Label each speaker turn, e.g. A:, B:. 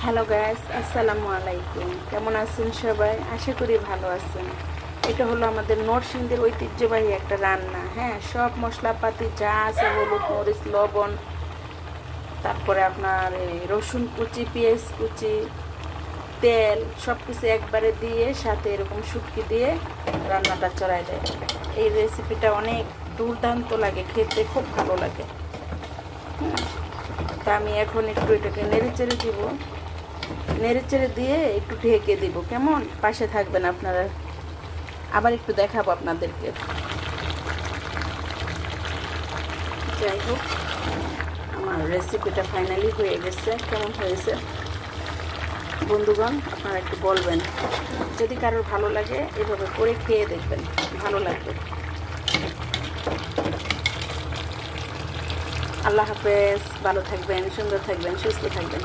A: Hello guys, আসসালামু আলাইকুম। কেমন আছেন সবাই? আশা করি ভালো আছেন। এটা হলো আমাদের নরসিংদীর ঐতিহ্যবাহী একটা রান্না। হ্যাঁ, সব মশলাপাতি যা আছে, হলুদ মরিচ লবণ, তারপরে আপনার এই রসুন কুচি, পেঁয়াজ কুচি, তেল সব কিছু একবারে দিয়ে সাথে এরকম শুটকি দিয়ে রান্নাটা চড়াই দেয়। এই রেসিপিটা অনেক দুর্দান্ত লাগে, খেতে খুব ভালো লাগে। তা আমি এখন একটু এটাকে নেড়ে চেড়ে দিব, নেড়ে চেড়ে দিয়ে একটু ঢেকে দিব। কেমন? পাশে থাকবেন আপনারা, আবার একটু দেখাবো আপনাদেরকে। যাই হোক, আমার রেসিপিটা ফাইনালি হয়ে গেছে। কেমন হয়েছে বন্ধুগণ আপনারা একটু বলবেন। যদি কারোর ভালো লাগে এভাবে করে খেয়ে দেখবেন, ভালো লাগবে। আল্লাহ হাফেজ, ভালো থাকবেন, সুন্দর থাকবেন, সুস্থ থাকবেন।